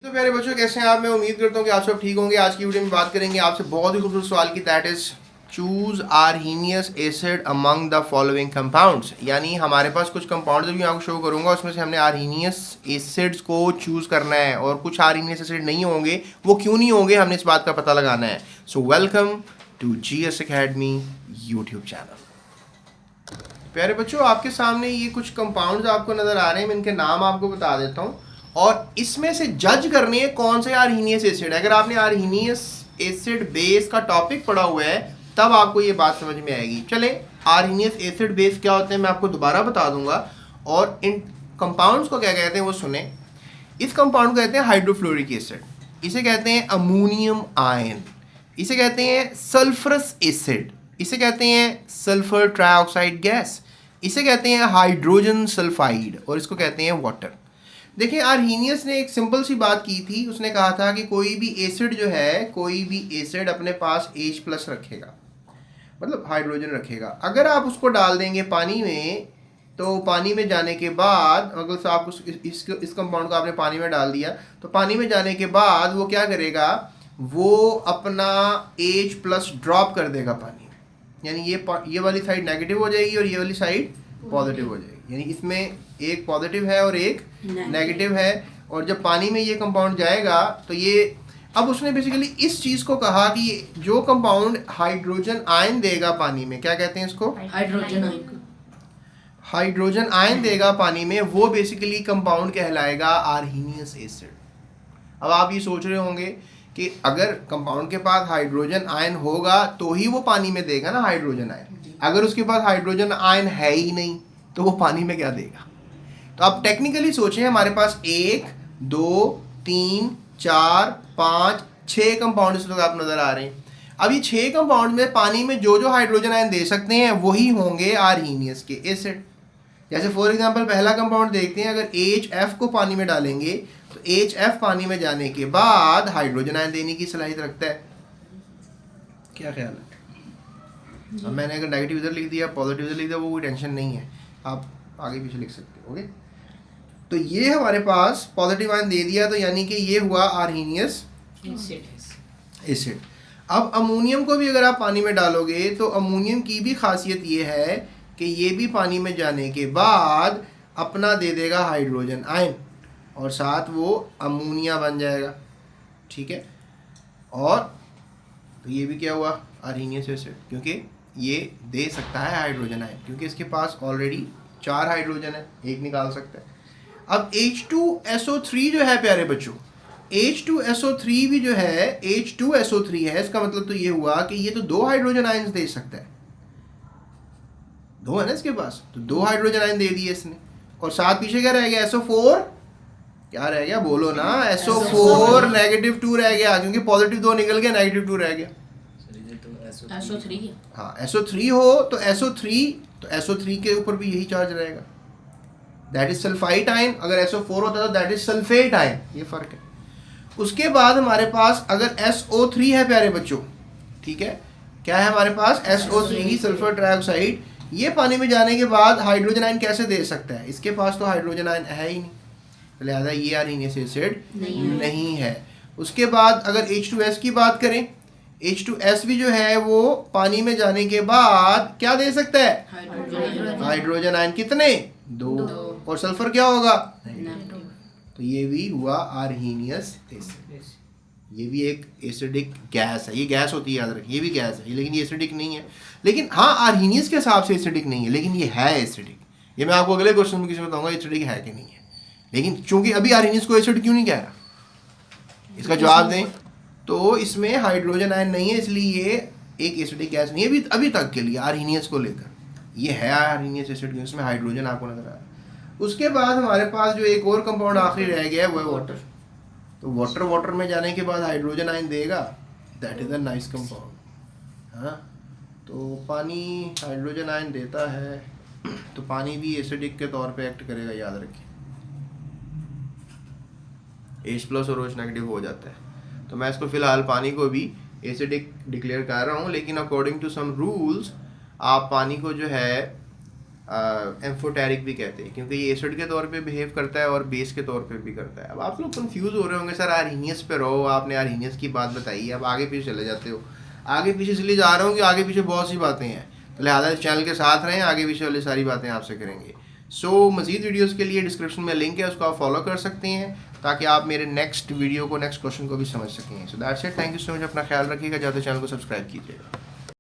तो प्यारे बच्चों, कैसे हैं आप? मैं उम्मीद करता हूँ कि आप सब ठीक होंगे। आज की वीडियो में बात करेंगे आपसे बहुत ही खूबसूरत सवाल की, that is choose Arrhenius acid among the following compounds. यानी हमारे पास कुछ कंपाउंड्स भी आपको शो करूंगा, उसमें से हमने आर्हीनियस एसिड्स को चूज करना है और कुछ आर्हीनियस एसिड नहीं होंगे। वो क्यों नहीं होंगे, हमने इस बात का पता लगाना है। So welcome to GS academy YouTube channel. प्यारे बच्चों, आपके सामने ये कुछ कंपाउंड्स आपको नजर आ रहे हैं। मैं इनके नाम आपको बता देता हूँ और इसमें से जज करनी है कौन से आर्हीनियस एसिड है। अगर आपने आर्हीनियस एसिड बेस का टॉपिक पढ़ा हुआ है तब आपको ये बात समझ में आएगी। चले, आर्हीनियस एसिड बेस क्या होते हैं मैं आपको दोबारा बता दूंगा और इन कंपाउंड्स को क्या कहते हैं वो सुने। इस कंपाउंड को कहते हैं हाइड्रोफ्लोरिक एसिड, इसे कहते हैं अमोनियम आयन, इसे कहते हैं सल्फरस एसिड, इसे कहते हैं सल्फर ट्राइऑक्साइड गैस, इसे कहते हैं हाइड्रोजन सल्फाइड और इसको कहते हैं वाटर। देखिए, आर्हीनियस ने एक सिंपल सी बात की थी। उसने कहा था कि कोई भी एसिड जो है, कोई भी एसिड अपने पास H प्लस रखेगा, मतलब हाइड्रोजन रखेगा। अगर आप उसको डाल देंगे पानी में, तो पानी में जाने के बाद अगर आप इस कंपाउंड को आपने पानी में डाल दिया, तो पानी में जाने के बाद वो क्या करेगा, वो अपना H प्लस ड्रॉप कर देगा पानी में। यानी ये वाली साइड नेगेटिव हो जाएगी और ये वाली साइड पॉजिटिव हो जाएगी। यानी इसमें एक पॉजिटिव है और एक नेगेटिव है। और जब पानी में ये कंपाउंड जाएगा तो ये, अब उसने बेसिकली इस चीज़ को कहा कि ये जो कंपाउंड हाइड्रोजन आयन देगा पानी में, क्या कहते हैं इसको, हाइड्रोजन आयन। हाइड्रोजन आयन देगा पानी में, वो बेसिकली कंपाउंड कहलाएगा आर्हीनियस एसिड। अब आप ये सोच रहे होंगे कि अगर कंपाउंड के पास हाइड्रोजन आयन होगा तो ही वो पानी में देगा ना हाइड्रोजन आयन। अगर उसके पास हाइड्रोजन आयन है ही नहीं तो वो पानी में क्या देगा। तो आप टेक्निकली सोचें, हमारे पास 1 2 3 4 5 6 कंपाउंड इस वक्त आप नजर आ रहे हैं। अब ये 6 कंपाउंड में पानी में जो जो हाइड्रोजन आयन दे सकते हैं वही होंगे आर्हीनियस के एसिड। जैसे फॉर एग्जांपल पहला कंपाउंड देखते हैं। अगर HF को पानी में डालेंगे तो HF पानी में जाने के बाद हाइड्रोजन आयन देने की सलाहियत रखता है। क्या ख्याल है? अब मैंने अगर नेगेटिव इधर लिख दिया, पॉजिटिव इधर लिख दिया, वो कोई टेंशन नहीं है, आप आगे पीछे लिख सकते हो। ओके, तो ये हमारे पास पॉजिटिव आयन दे दिया, तो यानी कि ये हुआ आर्हीनियस एसिड। अब अमोनियम को भी अगर आप पानी में डालोगे तो अमोनियम की भी खासियत ये है कि ये भी पानी में जाने के बाद अपना दे देगा हाइड्रोजन आयन और साथ वो अमोनिया बन जाएगा। ठीक है, और तो ये भी क्या हुआ, आर्हीनियस एसिड, क्योंकि ये दे सकता है हाइड्रोजन आयन, क्योंकि इसके पास ऑलरेडी 4 हाइड्रोजन है, एक निकाल सकता है। अब H2SO3 जो है प्यारे बच्चों, H2SO3 भी जो है H2SO3 है, इसका मतलब तो ये हुआ कि ये तो 2 हाइड्रोजन आयन दे सकता है। 2 है ना इसके पास, तो 2 हाइड्रोजन आयन दे दिए इसने। और साथ पीछे क्या रह गया, SO4, क्या रह गया बोलो ना, SO4 नेगेटिव 2 रह गया, क्योंकि पॉजिटिव 2 निकल गया, नेगेटिव 2 रह गया। SO3 हाँ, SO3 हो तो SO3 के ऊपर भी यही चार्ज रहेगा, दैट इज सल्फाइड आयन। अगर SO4 होता तो दैट इज सल्फेट आयन, ये फर्क है। उसके बाद हमारे पास अगर SO3 है प्यारे बच्चों, ठीक है, क्या है हमारे पास, SO3 सल्फर ट्राइऑक्साइड। ये पानी में जाने के बाद हाइड्रोजन आयन कैसे दे सकता है, इसके पास तो हाइड्रोजन आयन है ही नहीं, लिहाजा ये आर्हीनियस एसिड नहीं है। उसके बाद अगर H2S की बात करें, H2S भी जो है वो पानी में जाने के बाद क्या दे सकता है, हाइड्रोजन आयन, कितने, 2। और सल्फर क्या होगा, तो ये भी हुआ आर्हीनियस एसिड। ये भी एक एसिडिक गैस है, ये गैस होती है याद रखिए, ये भी गैस है, लेकिन ये एसिडिक नहीं है। लेकिन हाँ, आर्हीनियस के हिसाब से एसिडिक नहीं है, लेकिन ये है एसिडिक। ये मैं आपको अगले क्वेश्चन में किसी में बताऊंगा एसिडिक है कि नहीं है। लेकिन चूंकि अभी आर्हीनियस को एसिड क्यों नहीं कह रहा, इसका जवाब दें तो इसमें हाइड्रोजन आयन नहीं है, इसलिए ये एक एसिडिक गैस नहीं है अभी तक के लिए आर्हीनियस को लेकर। ये है आर्हीनियस एसिड, इसमें हाइड्रोजन आपको नजर आ रहा है। उसके बाद हमारे पास जो एक और कंपाउंड आखिरी रह गया है वो है वाटर। तो वाटर में जाने के बाद हाइड्रोजन आयन देगा, that is a nice compound. हाँ, तो पानी हाइड्रोजन आयन देता है तो पानी भी एसिडिक के तौर पे एक्ट करेगा, याद रखिए। H प्लस और OH नेगेटिव हो जाता है, तो मैं इसको फिलहाल पानी को भी एसिडिक डिक्लेयर कर रहा हूँ। लेकिन अकॉर्डिंग टू सम रूल्स आप पानी को जो है एम्फोटेरिक भी कहते हैं, क्योंकि ये एसिड के तौर पे बिहेव करता है और बेस के तौर पे भी करता है। अब आप लोग कंफ्यूज हो रहे होंगे, सर आर्हीनियस पे रहो, आपने आर्हीनियस की बात बताई, अब आगे पीछे चले जाते हो। आगे पीछे इसलिए जा रहा हूँ कि आगे पीछे बहुत सी बातें हैं, तो लिहाजा इस चैनल के साथ रहें, आगे पीछे वाली सारी बातें आपसे करेंगे। सो मज़ीद वीडियोज़ के लिए डिस्क्रिप्शन में लिंक है, उसको आप फॉलो कर सकते हैं ताकि आप मेरे नेक्स्ट वीडियो को, नेक्स्ट क्वेश्चन को भी समझ सकें। So that's it, thank you so much, अपना ख्याल रखिएगा, जाते चैनल को सब्सक्राइब कीजिएगा।